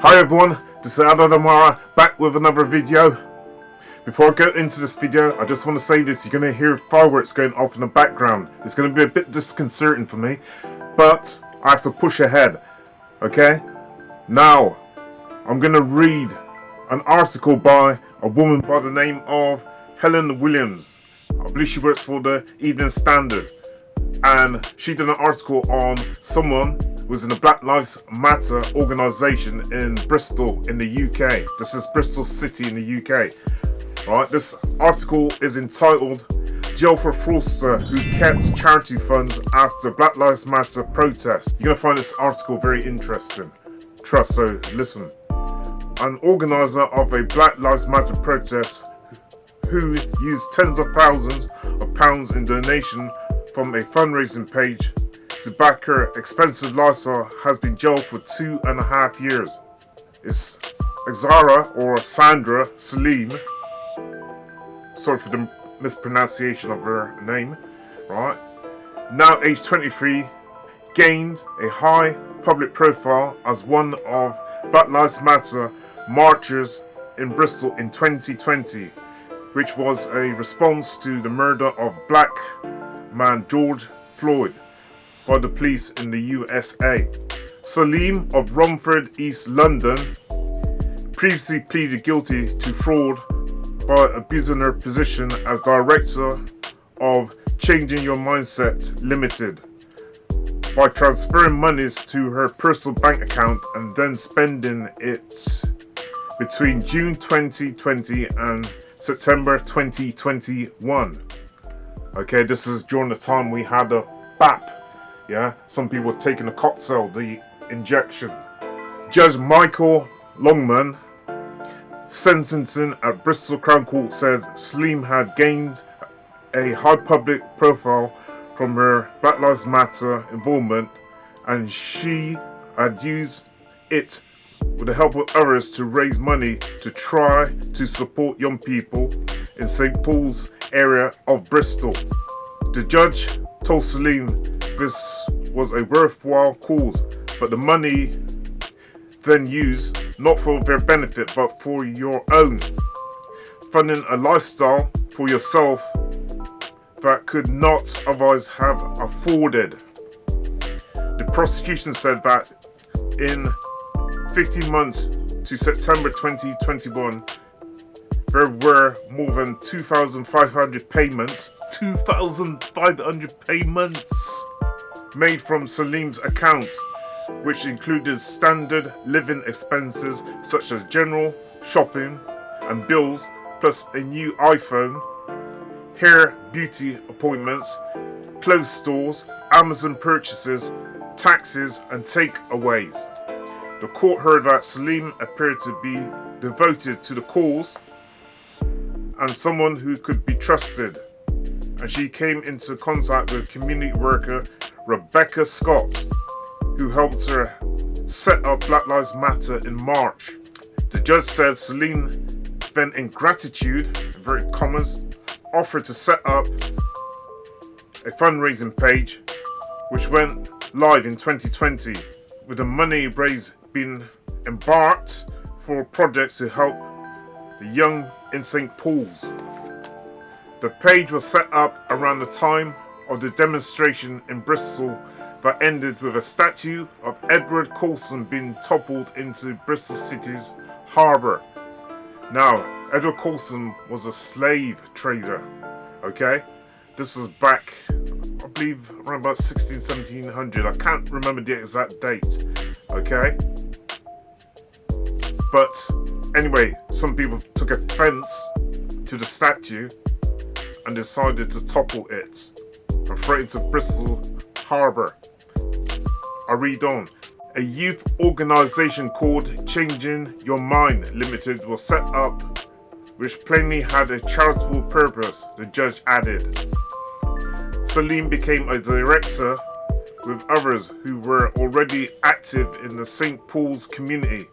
Hi everyone, this is Eldad Amara back with another video. Before I go into this video, I just want to say this: you're going to hear fireworks going off in the background. It's going to be a bit disconcerting for me, but I have to push ahead. Okay? Now, I'm going to read an article by a woman by the name of Helen Williams. I believe she works for the Evening Standard, and she did an article on someone who was in the Black Lives Matter organisation in Bristol in the UK. This is Bristol City in the UK. Right, this article is entitled "Jail for Fraudster Who Kept Charity Funds After Black Lives Matter Protest." You're going to find this article very interesting. Trust, so listen. An organiser of a Black Lives Matter protest who used tens of thousands of pounds in donation from a fundraising page to back her expensive lifestyle has been jailed for 2.5 years. It's Xahra, or Sandra Saleem. Sorry for the mispronunciation of her name. Right, now aged 23, gained a high public profile as one of Black Lives Matter marchers in Bristol in 2020, which was a response to the murder of black man George Floyd by the police in the USA. Saleem of Romford, East London, previously pleaded guilty to fraud by abusing her position as director of Changing Your Mindset Limited by transferring monies to her personal bank account and then spending it between June 2020 and September 2021. Okay, this is during the time we had a BAP. Yeah, some people were taking the cocktail, the injection. Judge Michael Longman, sentencing at Bristol Crown Court, said Saleem had gained a high public profile from her Black Lives Matter involvement, and she had used it with the help of others to raise money to try to support young people in St. Paul's area of Bristol. The judge told Saleem this was a worthwhile cause, but the money then used not for their benefit but for your own, funding a lifestyle for yourself that could not otherwise have afforded. The prosecution said that in 15 months to September 2021, there were more than 2,500 payments, 2,500 payments made from Saleem's account, which included standard living expenses such as general shopping and bills, plus a new iPhone, hair beauty appointments, clothes stores, Amazon purchases, taxes and takeaways. The court heard that Saleem appeared to be devoted to the cause and someone who could be trusted, and she came into contact with community worker Rebecca Scott, who helped her set up Black Lives Matter in March. The judge said Saleem then, in gratitude, inverted commas, offered to set up a fundraising page which went live in 2020, with the money raised being embarked for projects to help the young in St. Paul's. The page was set up around the time of the demonstration in Bristol that ended with a statue of Edward Colston being toppled into Bristol City's harbour. Now, Edward Colston was a slave trader, okay? This was back, I believe, around about 1700. I can't remember the exact date, okay? But anyway, some people took offence to the statue and decided to topple it and throw it into Bristol Harbour. I read on. A youth organisation called Changing Your Mind Limited was set up, which plainly had a charitable purpose, the judge added. Saleem became a director with others who were already active in the St. Paul's community,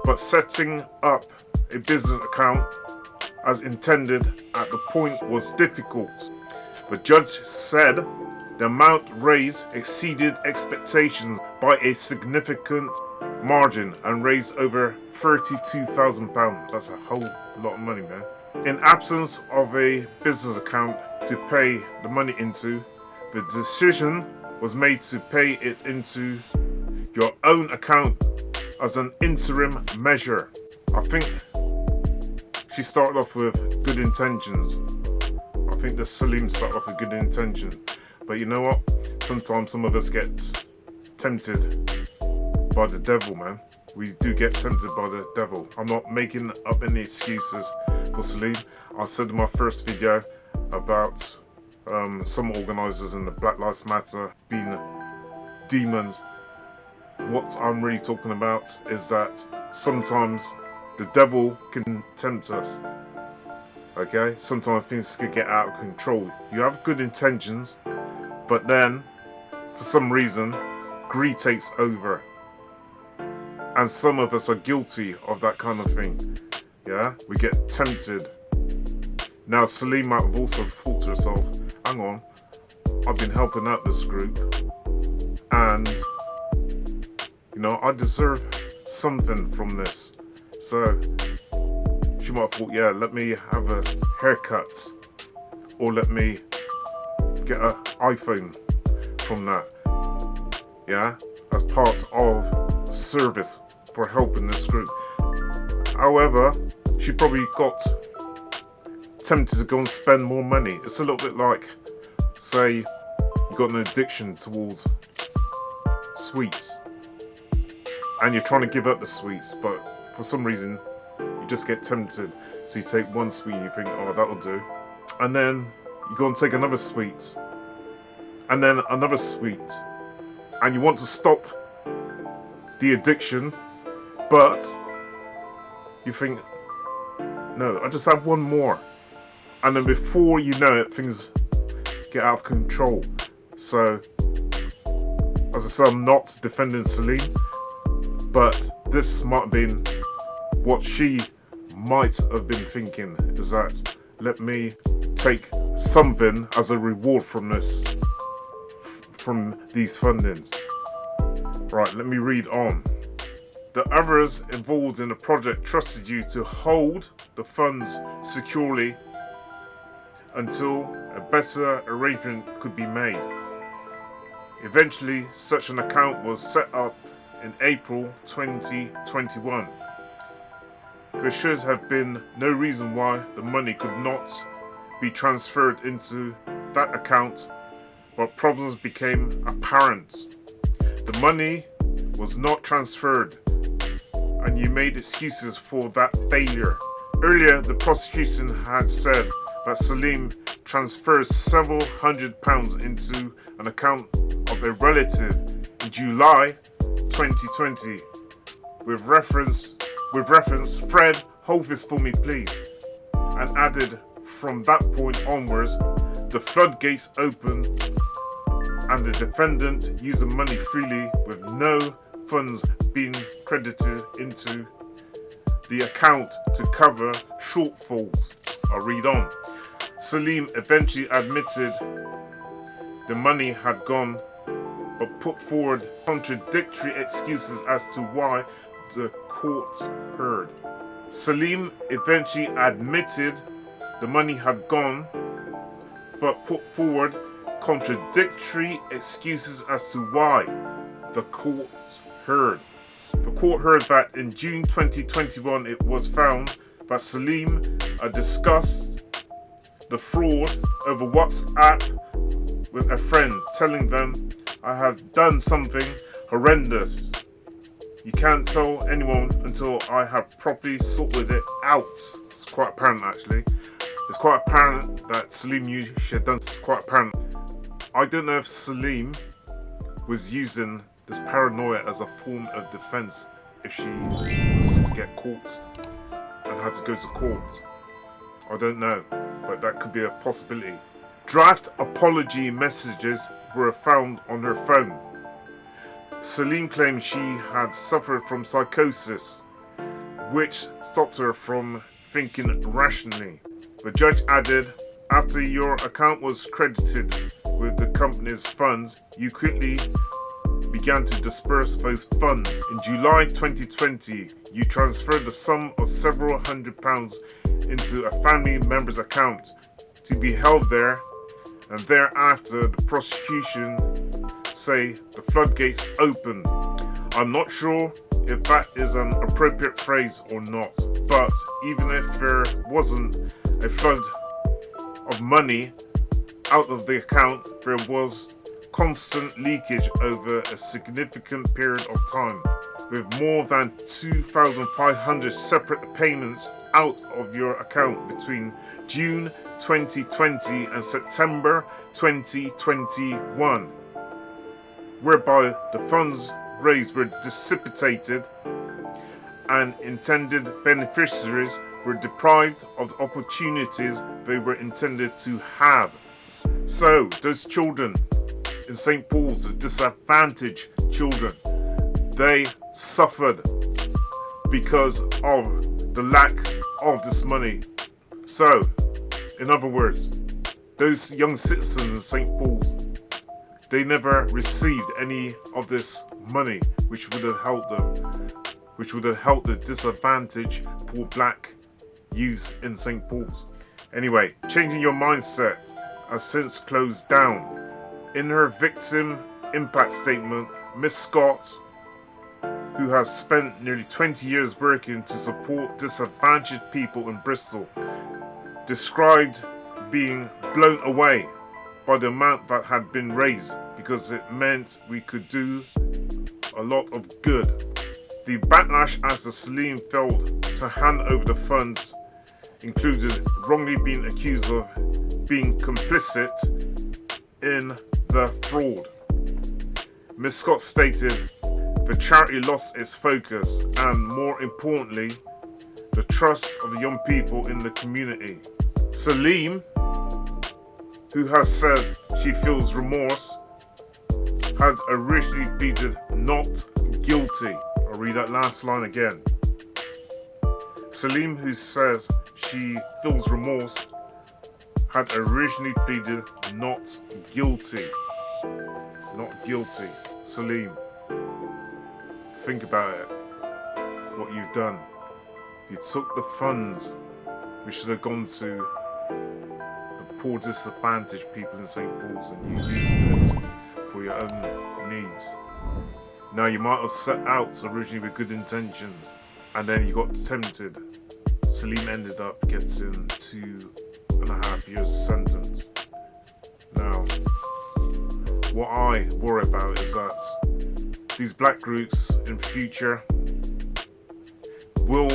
but setting up a business account as intended at the point was difficult. The judge said the amount raised exceeded expectations by a significant margin and raised over £32,000. That's a whole lot of money, man. In absence of a business account to pay the money into, the decision was made to pay it into your own account as an interim measure. I think she started off with good intentions. I think the Saleem started off with good intention. But you know what? Sometimes some of us get tempted by the devil, man. We do get tempted by the devil. I'm not making up any excuses for Saleem. I said in my first video about some organisers in the Black Lives Matter being demons. What I'm really talking about is that sometimes the devil can tempt us. Okay? Sometimes things could get out of control. You have good intentions, but then for some reason greed takes over. And some of us are guilty of that kind of thing. Yeah? We get tempted. Now Seline might have also thought to herself, hang on, I've been helping out this group and you know, I deserve something from this. So she might have thought, yeah, let me have a haircut or let me get an iPhone from that. Yeah, as part of service for helping this group. However, she probably got tempted to go and spend more money. It's a little bit like, say, you got an addiction towards sweets and you're trying to give up the sweets, but for some reason you just get tempted. So you take one sweet, you think, oh, that'll do, and then you go and take another sweet and then another sweet, and you want to stop the addiction, but you think, no, I just have one more, and then before you know it, things get out of control. So as I said, I'm not defending Seline, but this might have been what she might have been thinking, is that let me take something as a reward from this, from these fundings. Right, let me read on. The others involved in the project trusted you to hold the funds securely until a better arrangement could be made. Eventually, such an account was set up in April 2021. There should have been no reason why the money could not be transferred into that account, but problems became apparent. The money was not transferred, and you made excuses for that failure. Earlier, the prosecution had said that Saleem transferred several £100s into an account of a relative in July 2020 with reference, Fred, hold this for me please, and added, from that point onwards, the floodgates opened and the defendant used the money freely with no funds being credited into the account to cover shortfalls. I'll read on. Saleem eventually admitted the money had gone, but put forward contradictory excuses as to why the court heard. Saleem eventually admitted the money had gone, but put forward contradictory excuses as to why the court heard. The court heard that in June 2021 it was found that Saleem had discussed the fraud over WhatsApp with a friend, telling them, I have done something horrendous. You can't tell anyone until I have properly sorted it out. It's quite apparent actually. It's quite apparent that Saleem knew she had done. It's quite apparent. I don't know if Saleem was using this paranoia as a form of defense if she was to get caught and had to go to court. I don't know, but that could be a possibility. Draft apology messages were found on her phone. Saleem claimed she had suffered from psychosis, which stopped her from thinking rationally. The judge added, after your account was credited with the company's funds, you quickly began to disperse those funds. In July 2020, you transferred the sum of several £100s into a family member's account to be held there, and thereafter the prosecution say the floodgates opened. I'm not sure if that is an appropriate phrase or not, but even if there wasn't a flood of money out of the account, there was constant leakage over a significant period of time, with more than 2,500 separate payments out of your account between June 2020 and September 2021, whereby the funds raised were dissipated and intended beneficiaries were deprived of the opportunities they were intended to have. So those children in St. Paul's, the disadvantaged children, they suffered because of the lack of this money. So, in other words, those young citizens in St. Paul's, they never received any of this money, which would have helped them, which would have helped the disadvantaged poor black youth in St. Paul's. Anyway, changing your mindset has since closed down. In her victim impact statement, Miss Scott, who has spent nearly 20 years working to support disadvantaged people in Bristol, described being blown away by the amount that had been raised because it meant we could do a lot of good. The backlash as the Saleem failed to hand over the funds included wrongly being accused of being complicit in the fraud. Ms. Scott stated the charity lost its focus and, more importantly, the trust of the young people in the community. Saleem, who has said she feels remorse, had originally pleaded not guilty. I'll read that last line again. Saleem, who says she feels remorse, had originally pleaded not guilty. Not guilty. Saleem, think about it. What you've done. You took the funds which should have gone to the poor disadvantaged people in St. Paul's and you used it for your own needs. Now you might have set out originally with good intentions and then you got tempted. Saleem ended up getting 2.5 years sentence. Now, what I worry about is that these black groups in future, will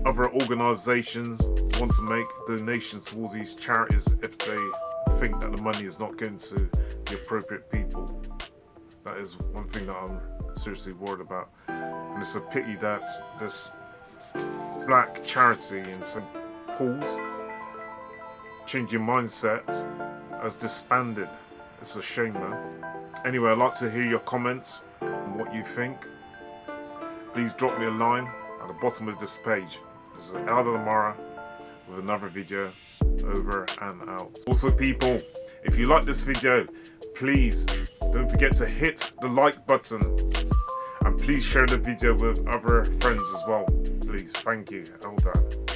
other organisations want to make donations towards these charities if they think that the money is not going to the appropriate people? That is one thing that I'm seriously worried about. And it's a pity that this black charity in St. Paul's, Change Your Mindset, has disbanded. It's a shame, man. Anyway, I'd like to hear your comments on what you think. Please drop me a line at the bottom of this page. This is Eldad Amara with another video. Over and out. Also, people, if you like this video, please don't forget to hit the like button and please share the video with other friends as well. Please, thank you. Eldad.